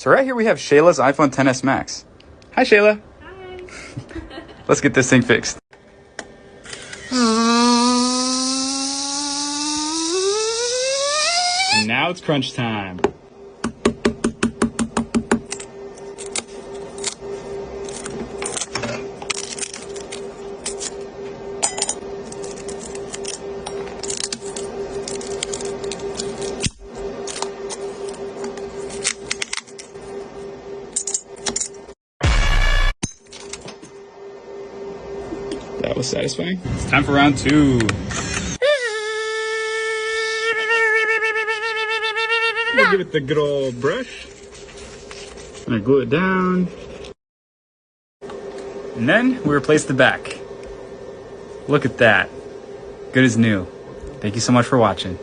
So right here we have Shayla's iPhone XS Max. Hi Shayla. Hi. Let's get this thing fixed. And now it's crunch time. That was satisfying. It's time for round 2. We'll give it the good old brush. And I glue it down. And then we replace the back. Look at that. Good as new. Thank you so much for watching.